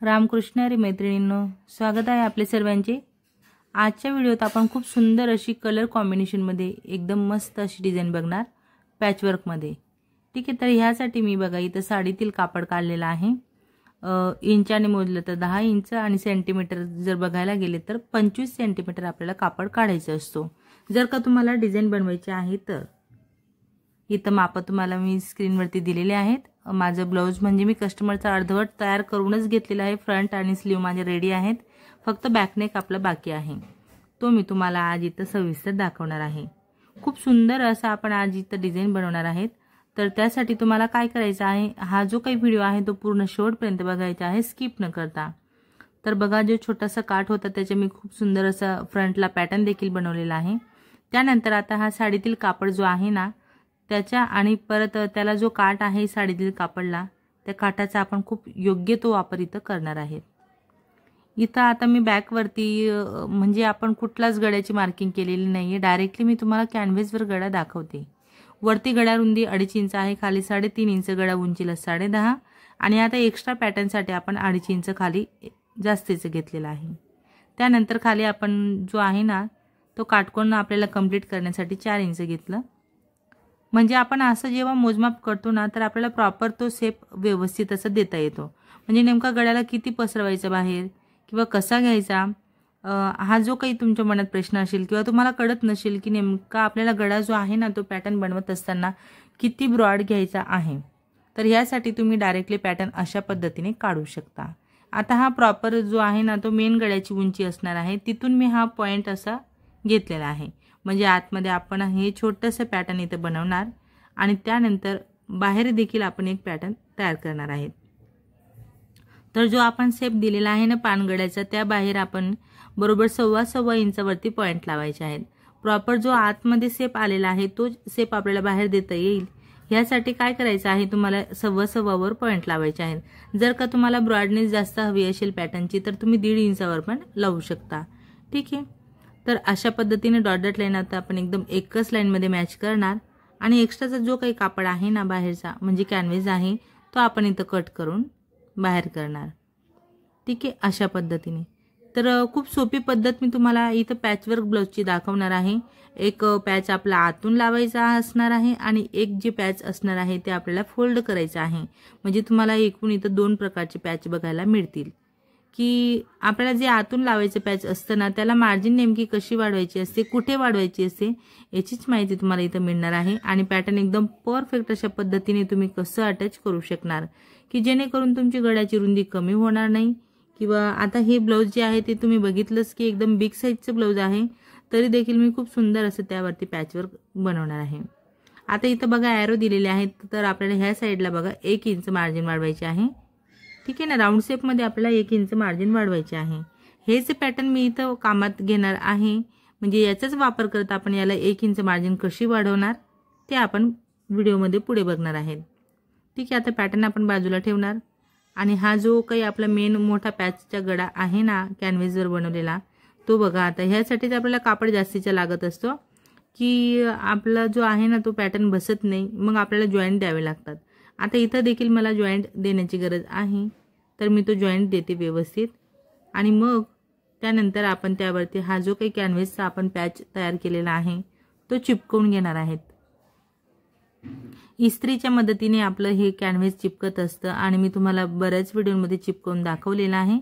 रामकृष्ण हरी मैत्रिणींनो, स्वागत आहे आपले सर्वांचे। आजच्या व्हिडिओत आपण खूप सुंदर अशी कलर कॉम्बिनेशन मध्ये एकदम मस्त अशी डिझाइन बघणार पॅचवर्क मध्ये। ठीक आहे, तर ह्यासाठी मी बघा इथं साडीतील कापड काढलेला आहे। इंचाने मोजलं तर 10 इंच आणि सेंटीमीटर जर बघायला गेले तर 25 सेंटीमीटर आपल्याला कापड काढायचं असतो। जर का तुम्हाला डिझाइन बनवायची आहे तर इथं माप तुम्हाला मी स्क्रीनवरती दिलेले आहेत। माझं ब्लाउज म्हणजे मी कस्टमरचा अर्धवट तयार करूनच घेतलेला आहे। फ्रंट आणि स्लीव माझे रेडी आहेत, फक्त बॅक नेक आपला बाकी आहे। तो मी तुम्हाला आज इथं सविस्तर दाखवणार आहे। खूप सुंदर असं आपण आज इथं डिझाइन बनवणार आहेत। तर त्यासाठी तुम्हाला काय करायचं आहे, हा जो काही व्हिडिओ आहे तो पूर्ण शेवटपर्यंत बघायचा आहे, स्किप न करता। तर बघा, जो छोटासा काठ होता त्याचे मी खूप सुंदर असा फ्रंटला पॅटर्न देखील बनवलेला आहे। त्यानंतर आता हा साडीतील कापड जो आहे ना त्याच्या आणि परत त्याला जो काठ आहे साडीतील कापडला, त्या काठाचा आपण खूप योग्य तो वापर इथं करणार आहे। इथं आता मी बॅक वरती म्हणजे आपण कुठलाच गड्याची मार्किंग केलेली नाहीये, डायरेक्टली मी तुम्हाला कॅनव्हास वर गडा दाखवते। वरती गडा रुंदी 2.5 इंच आहे, खाली 3.5 इंच, गडा उंचीला 10.5 आणि आता एक्स्ट्रा पॅटर्न साठी आपण 2.5 इंच खाली जास्तीचं घेतलेलं आहे। त्यानंतर खाली आपण जो आहे ना तो काटकोन आपल्याला कंप्लीट करण्यासाठी 4 इंच घेतलं। म्हणजे आपण असं जेव्हा मोजमाप करतो ना तर आपल्याला प्रॉपर तो शेप व्यवस्थित असं देता येतो। म्हणजे नेमका गळ्याला किती पसरवायचा बाहेर किंवा कसा घ्यायचा, हा जो काही तुमच्या मनात प्रश्न असेल किंवा तुम्हाला कळत नसेल की नेमका आपल्याला गळा जो आहे ना तो पॅटर्न बनवत असताना किती ब्रॉड घ्यायचा आहे, तर यासाठी तुम्ही डायरेक्टली पॅटर्न अशा पद्धतीने काढू शकता। आता हा प्रॉपर जो आहे ना तो मेन गळ्याची उंची असणार आहे, तिथून मी हा पॉइंट असा घेतलेला आहे। म्हणजे आतमध्ये आपण हे छोटंसं पॅटर्न इथे बनवणार आणि त्यानंतर बाहेर देखील आपण एक पॅटर्न तयार करणार आहे। तर जो आपण शेप दिलेला आहे ना पानगड्याचा, त्या बाहेर आपण बरोबर 1.25 इंचावरती पॉइंट लावायचे आहेत। प्रॉपर जो आतमध्ये शेप आलेला आहे तो शेप आपल्याला बाहेर देता येईल यासाठी काय करायचं आहे, तुम्हाला 1.25 वर पॉइंट लावायचे आहेत। जर का तुम्हाला ब्रॉडनेस जास्त हवी असेल पॅटर्नची तर तुम्ही 1.5 इंचावर पण लावू शकता। ठीक आहे, तर अशा पद्धतीने डॉट डॉट लाईन आता आपण एकदम एकच लाईन मध्ये मॅच करणार आणि एक्स्ट्राचा जो काही कापड आहे ना बाहेरचा म्हणजे कॅनव्हास आहे तो आपण इथं कट करून बाहेर करणार। ठीक आहे, अशा पद्धतीने। तर खूप सोपी पद्धत मी तुम्हाला इथं पॅचवर्क ब्लाउजची दाखवणार आहे। एक पॅच आपला आतून लावायचा असणार आहे आणि एक जे पॅच असणार आहे ते आपल्याला फोल्ड करायचं आहे। म्हणजे तुम्हाला एकूण इथं 2 प्रकारचे पॅच बघायला मिळतील की आपल्याला जे आतून लावायचं पॅच असतं ना त्याला मार्जिन नेमकी कशी वाढवायची असते, कुठे वाढवायची असते याचीच माहिती तुम्हाला इथं मिळणार आहे। आणि पॅटर्न एकदम परफेक्ट अशा पद्धतीने तुम्ही कसं अटॅच करू शकणार की जेणेकरून तुमची गळ्याची रुंदी कमी होणार नाही। किंवा आता हे ब्लाउज जे आहे ते तुम्ही बघितलंच की एकदम बिग साईजचं ब्लाउज आहे, तरी देखील मी खूप सुंदर असं त्यावरती पॅचवर्क बनवणार आहे। आता इथं बघा एरो दिलेले आहेत, तर आपल्याला ह्या साईडला बघा 1 इंच मार्जिन वाढवायचे आहे। ठीक आहे ना, राऊंड शेप मध्ये आपल्याला 1 इंच मार्जिन वाढवायचे आहे। हेच पॅटर्न मी इथं कामात घेणार आहे, म्हणजे याचाच वापर करत आपण याला 1 इंच मार्जिन कशी वाढवणार ते आपण व्हिडिओमध्ये पुढे बघणार आहे। ठीक आहे, आता पॅटर्न आपण बाजूला ठेवणार आणि हा जो काही आपला मेन मोठा पॅचचा गडा आहे ना कॅनव्हासवर बनवलेला तो बघा। आता ह्यासाठीच आपल्याला कापड जास्तीचा लागत असतो की आपला जो आहे ना तो पॅटर्न बसत नाही, मग आपल्याला जॉईंट द्यावे लागतात। आता इथं देखील मला जॉईंट देण्याची गरज आहे, तर मी तो जॉईंट देते व्यवस्थित आणि मग त्यानंतर आपण त्यावरती हा जो काही कॅनव्हासचा आपण पॅच तयार केलेला आहे तो चिपकवून घेणार आहेत। इस्त्रीच्या मदतीने आपलं हे कॅनव्हास चिपकत असतं आणि मी तुम्हाला बऱ्याच व्हिडिओमध्ये चिपकवून दाखवलेलं आहे।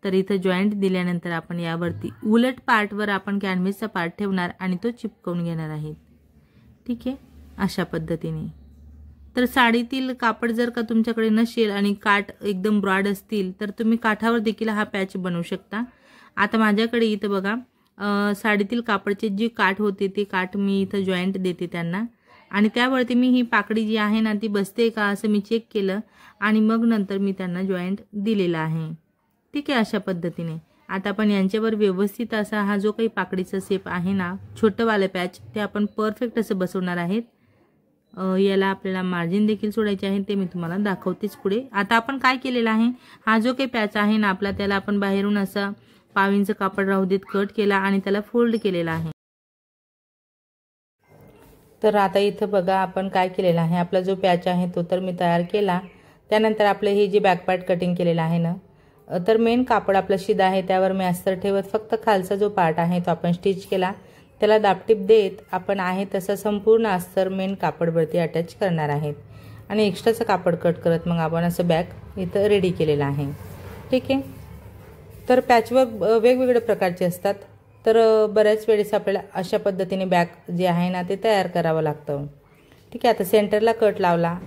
तर इथं जॉईंट दिल्यानंतर आपण यावरती उलट पार्टवर आपण कॅनव्हासचा पार्ट ठेवणार आणि तो चिपकवून घेणार आहे। ठीक आहे, अशा पद्धतीने। तर साडीतील कापड जर का तुमच्याकडे नसेल आणि काठ एकदम ब्रॉड असतील तर तुम्ही काठावर देखील हा पॅच बनवू शकता। आता माझ्याकडे इथं बघा साडीतील कापडचे जे काठ होते ते काठ मी इथं जॉईंट देते त्यांना आणि त्यावरती मी ही पाकडी जी आहे ना ती बसते का असं मी चेक केलं आणि मग नंतर मी त्यांना जॉईंट दिलेला आहे। ठीक आहे, अशा पद्धतीने आता आपण यांच्यावर व्यवस्थित असा हा जो काही पाकडीचा शेप आहे ना छोटंवालं पॅच ते आपण परफेक्ट असं बसवणार आहेत। याला आपल्याला मार्जिन देखील सोडायचे आहे, ते मी तुम्हाला दाखवतेच पुढे। आता आपण काय केलेलं आहे, हा जो काही पॅच आहे ना आपला त्याला आपण बाहेरून असा 1/2 इंच कापड राहू देत कट केला आणि त्याला फोल्ड केलेला आहे। तर आता इथं बघा आपण काय केलेलं आहे, आपला जो पॅच आहे तो तर मी तयार केला। त्यानंतर आपलं हे जे बॅक पार्ट कटिंग केलेलं आहे ना तर मेन कापड आपलं शिदा आहे त्यावर मी अस्तर ठेवत फक्त खालचा जो पार्ट आहे तो आपण स्टिच केला, त्याला दाबटीप देत आपण आहे तसं संपूर्ण अस्तर मेन कापडवरती अटॅच करणार आहेत आणि एक्स्ट्राचं कापड कट करत मग आपण असं बॅग इथं रेडी केलेलं आहे। ठीक आहे, तर पॅचवर्क वेगवेगळ्या प्रकारचे असतात, तर बऱ्याच वेळेस आपल्याला अशा पद्धतीने बॅग जे आहे ना ते तयार करावं लागतं। ठीक आहे, आता सेंटरला कट लावला,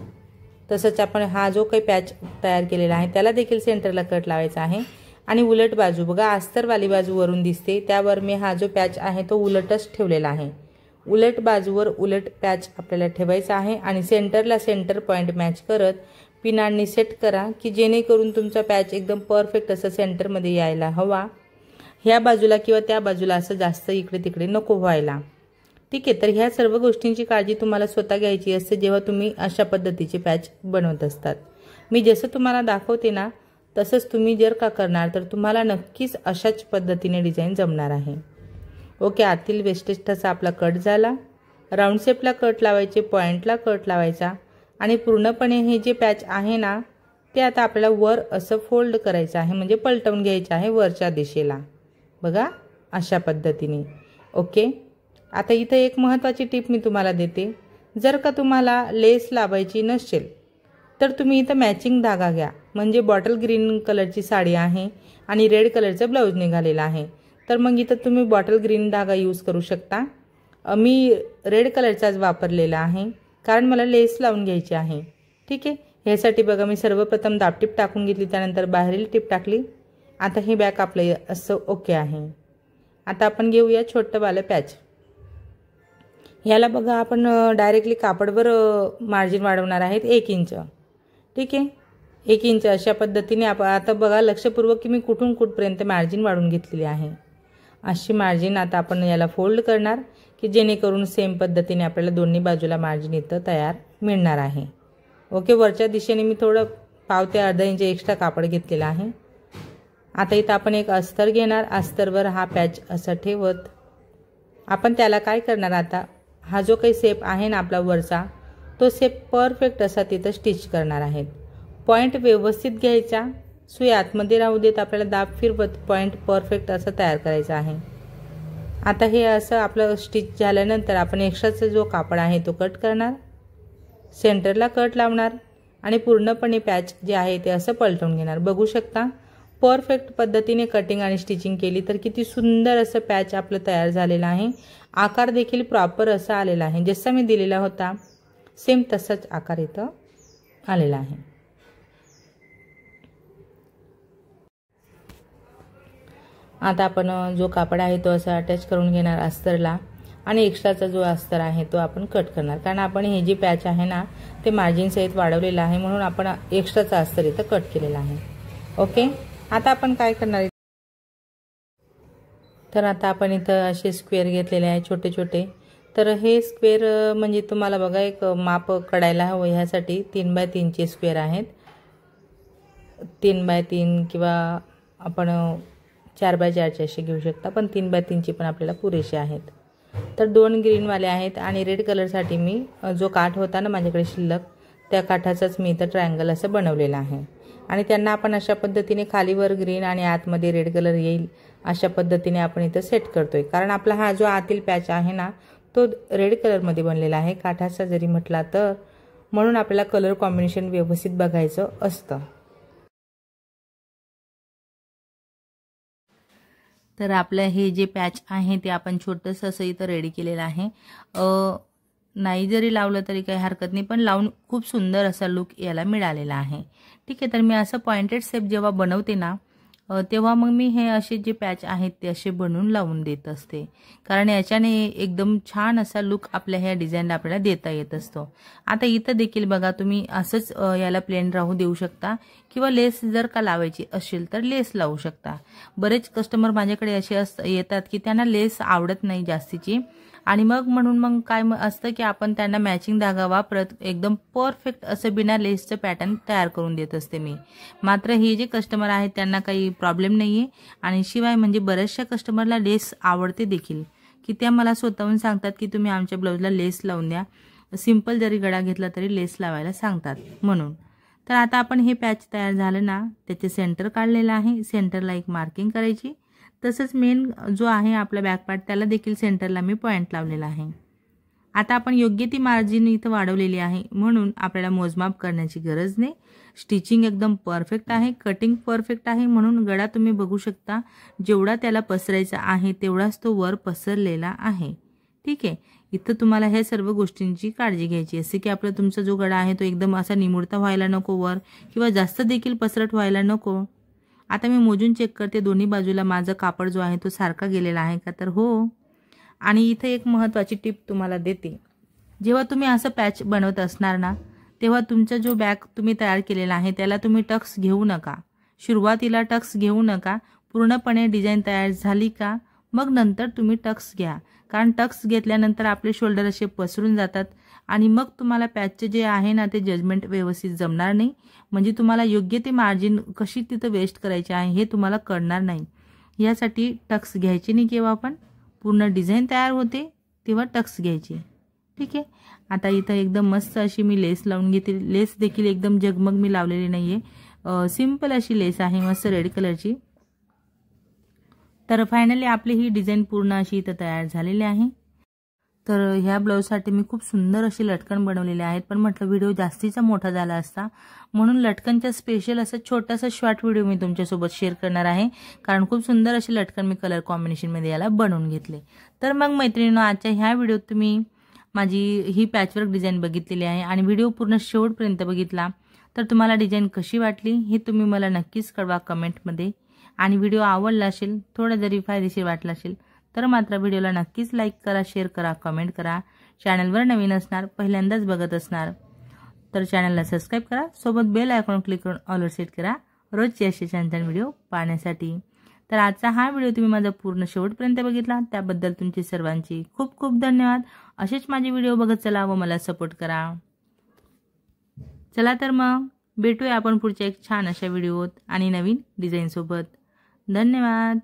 तसंच आपण हा जो काही पॅच तयार केलेला आहे त्याला देखील सेंटरला कट लावायचा आहे आणि उलट बाजू बघा अस्तरवाली बाजू वरून दिसते त्यावर मी हा जो पॅच आहे तो उलटच ठेवलेला आहे। उलट बाजूवर उलट पॅच आपल्याला ठेवायचा आहे आणि सेंटरला सेंटर पॉईंट मॅच करत पिनांनी सेट करा की जेणेकरून तुमचा पॅच एकदम परफेक्ट असं सेंटरमध्ये यायला हवा, ह्या बाजूला किंवा त्या बाजूला असं जास्त इकडे तिकडे नको व्हायला। ठीक आहे, तर ह्या सर्व गोष्टींची काळजी तुम्हाला स्वतः घ्यायची असते जेव्हा तुम्ही अशा पद्धतीचे पॅच बनवत असतात। मी जसं तुम्हाला दाखवते ना तसंच तुम्ही जर का करणार तर तुम्हाला नक्कीच अशाच पद्धतीने डिझाईन जमणार आहे। ओके, आतील वेस्टेज ठसा आपला कट झाला, राऊंड शेपला कट लावायचे, पॉईंटला कट लावायचा आणि पूर्णपणे हे जे पॅच आहे ना ते आता आपल्याला वर असं फोल्ड करायचं आहे, म्हणजे पलटवून घ्यायचं आहे वरच्या दिशेला बघा अशा पद्धतीने। ओके, आता इथे एक महत्त्वाची टिप मी तुम्हाला देते, जर का तुम्हाला लेस लावायची नसेल तर तुम्ही इथं मॅचिंग धागा घ्या, म्हणजे बॉटल ग्रीन कलरची साडी आहे आणि रेड कलरचं ब्लाऊज निघालेला आहे, तर मग इथं तुम्ही बॉटल ग्रीन धागा यूज करू शकता। मी रेड कलरचाच वापरलेला आहे कारण मला लेस लावून घ्यायची आहे। ठीक आहे, ह्यासाठी बघा मी सर्वप्रथम दाबटीप टाकून घेतली, त्यानंतर बाहेरील टीप टाकली। आता हे बॅक आपलं असं ओके आहे। आता आपण घेऊया छोटंवालं पॅच। ह्याला बघा आपण डायरेक्टली कापडवर मार्जिन वाढवणार आहेत 1 इंच। ठीक आहे, 1 इंच अशा पद्धतीने आपण आता बघा लक्षपूर्वक की मी कुठून कुठपर्यंत मार्जिन वाढवून घेतलेली आहे। अशी मार्जिन आता आपण याला फोल्ड करणार की जेणेकरून सेम पद्धतीने आपल्याला दोन्ही बाजूला मार्जिन इथं तयार मिळणार आहे। ओके, वरच्या दिशेने मी थोडं पाव ते अर्धा इंच एक्स्ट्रा कापड घेतलेलं आहे। आता इथं आपण एक अस्तर घेणार, अस्तरवर हा पॅच असा ठेवत आपण त्याला काय करणार, आता हा जो काही शेप आहे ना आपला वरचा तो शेप परफेक्ट असा तिथं स्टिच करणार आहेत। पॉईंट व्यवस्थित घ्यायचा, सुई आतमध्ये राहू देत, आपल्याला दाब फिरवत पॉईंट परफेक्ट असं तयार करायचं आहे। आता हे असं आपलं स्टिच झाल्यानंतर आपण एक्स्ट्राचा जो कापड आहे तो कट करणार, सेंटरला कट लावणार आणि पूर्णपणे पॅच जे आहे ते असं पलटवून घेणार। बघू शकता परफेक्ट पद्धतीने कटिंग आणि स्टिचिंग केली तर किती सुंदर असं पॅच आपलं तयार झालेलं आहे। आकार देखील प्रॉपर असा आलेला आहे, जसा मी दिलेला होता सेम तसाच आकार इथं आलेला आहे। आता आपण जो कापड आहे तो असा अटॅच करून घेणार अस्तरला आणि एक्स्ट्राचा जो अस्तर आहे तो आपण कट करणार, कारण आपण हे जी पॅच आहे ना ते मार्जिन सहित वाढवलेलं आहे म्हणून आपण एक्स्ट्राचा अस्तर इथं कट केलेला आहे। ओके, आता आपण काय करणार, तर आता आपण इथं असे स्क्वेअर घेतलेले आहे छोटे छोटे, तर हे स्क्वेअर म्हणजे तुम्हाला बघा एक माप काढायला हवं, ह्यासाठी 3 बाय 3 चे स्क्वेअर आहेत। 3 बाय 3 किंवा आपण 4 बाय 4 चे असे घेऊ शकता, पण 3 बाय 3 चे पण आपल्याला पुरेसे आहेत। तर 2 ग्रीनवाले आहेत आणि रेड कलरसाठी मी जो काठ होता ना माझ्याकडे शिल्लक त्या काठाचाच मी इथं ट्रायंगल असं बनवलेलं आहे आणि त्यांना आपण अशा पद्धतीने खालीवर ग्रीन आणि आतमध्ये रेड कलर येईल अशा पद्धतीने आपण इथं सेट करतोय, कारण आपला हा जो आतील पॅच आहे ना तो रेड कलरमध्ये बनलेला आहे काठाचा जरी म्हटला तर, म्हणून आपल्याला कलर कॉम्बिनेशन व्यवस्थित बघायचं असतं। तर आपलं हे जे पॅच आहे ते आपण छोटंसं असं इथं रेडी केलेलं आहे। नाही जरी लावलं तरी काही हरकत नाही, पण लावून खूप सुंदर असा लुक याला मिळालेला आहे। ठीक आहे, तर मी असं पॉइंटेड शेप जेव्हा बनवते ना तेव्हा मग मी हे असे जे पॅच आहेत ते असे बनवून लावून देत असते, कारण याच्याने एकदम छान असा लुक आपल्या ह्या डिझाईनला आपल्याला देता येत असतो। आता इथं देखील बघा तुम्ही असंच याला प्लेन राहू देऊ शकता किंवा लेस जर का लावायची असेल तर लेस लावू शकता। बरेच कस्टमर माझ्याकडे असे येतात की त्यांना लेस आवडत नाही जास्तीची, आणि मग काय असतं की आपण त्यांना मॅचिंग धागा वापरत एकदम परफेक्ट असं बिना लेसचं पॅटर्न तयार करून देत असते मी। मात्र हे जे कस्टमर आहेत त्यांना काही प्रॉब्लेम नाही आहे, आणि शिवाय म्हणजे बऱ्याचशा कस्टमरला लेस आवडते देखील, की त्या मला स्वतःहून सांगतात की तुम्ही आमच्या ब्लाऊजला लेस लावून द्या, सिंपल जरी गळा घेतला तरी लेस लावायला सांगतात म्हणून। तर आता आपण हे पॅच तयार झालं ना, त्याचे सेंटर काढलेलं आहे. सेंटरला एक मार्किंग करायची. तसंच मेन जो आहे आपला बॅक पार्ट त्याला देखील सेंटरला मी पॉईंट लावलेला आहे. आता आपण योग्य ती मार्जिन इथं वाढवलेली आहे, म्हणून आपल्याला मोजमाप करण्याची गरज नाही. स्टिचिंग एकदम परफेक्ट आहे, कटिंग परफेक्ट आहे, म्हणून गळा तुम्ही बघू शकता जेवढा त्याला पसरायचा आहे तेवढाच तो वर पसरलेला आहे. ठीक आहे. इथं तुम्हाला ह्या सर्व गोष्टींची काळजी घ्यायची असते की आपला तुमचा जो गळा आहे तो एकदम असा निमुळता व्हायला नको वर, किंवा जास्त देखील पसरट व्हायला नको. आता मी मोजून चेक करते दोन्ही बाजूला माझा कापड जो आहे तो सारखा गेलेला आहे का, तर हो. आणि इथे एक महत्त्वाची टिप तुम्हाला देते. जेव्हा तुम्ही असं पॅच बनवत असणार ना, तेव्हा तुमचा जो बॅग तुम्ही तयार केलेला आहे त्याला तुम्ही टक्स घेऊ नका. सुरुवातीला टक्स घेऊ नका. पूर्णपणे डिझाईन तयार झाली का मग नंतर तुम्ही टक्स घ्या. कारण टक्स घेतल्यानंतर आपले शोल्डर असे पसरून जातात आणि मग तुम्हाला पॅचचे जे आहे ना ते जजमेंट व्यवस्थित जमणार नाही. म्हणजे तुम्हाला योग्य ते मार्जिन कशी तिथं वेस्ट करायचे आहे हे तुम्हाला कळणार नाही. यासाठी टक्स घ्यायचे नाही. केव्हा आपण पूर्ण डिझाईन तयार होते तेव्हा टक्स घ्यायचे. ठीक आहे. आता इथं एकदम मस्त अशी मी लेस लावून घेते. लेस देखील एकदम जगमग मी लावलेली नाही आहे, सिंपल अशी लेस आहे मस्त रेड कलरची. तर फायनली आपली ही डिझाईन पूर्ण अशी इथं तयार झालेली आहे. तर ह्या ब्लाऊजसाठी मी खूप सुंदर अशी लटकन बनवलेले आहेत, पण म्हटलं व्हिडिओ जास्तीचा मोठा झाला असता म्हणून लटकनचा स्पेशल असं छोटासा शॉर्ट व्हिडिओ मी तुमच्यासोबत शेअर करणार आहे. कारण खूप सुंदर अशी लटकन मी कलर कॉम्बिनेशनमध्ये याला बनवून घेतले. तर मग मैत्रिणींनो, आजच्या ह्या व्हिडिओत तुम्ही माझी ही पॅचवर्क डिझाईन बघितलेली आहे आणि व्हिडिओ पूर्ण शेवटपर्यंत बघितला. तर तुम्हाला डिझाईन कशी वाटली हे तुम्ही मला नक्कीच कळवा कमेंटमध्ये. आणि व्हिडिओ आवडला असेल, थोडा जरी फायदेशीर वाटला असेल तर मात्र व्हिडिओला नक्कीच लाईक करा, शेअर करा, कमेंट करा. चॅनलवर नवीन असणार, पहिल्यांदाच बघत असणार तर चॅनलला सबस्क्राईब करा. सोबत बेल आयकॉन क्लिक करून ऑलवर सेट करा रोजचे असे छान छान व्हिडिओ पाहण्यासाठी. तर आजचा हा व्हिडिओ तुम्ही माझा पूर्ण शेवटपर्यंत बघितला त्याबद्दल तुमचे सर्वांची खूप खूप धन्यवाद. असेच माझे व्हिडिओ बघत चला व मला सपोर्ट करा. चला तर मग भेटूया आपण पुढच्या एक छान अशा व्हिडिओत आणि नवीन डिझाईन सोबत. धन्यवाद.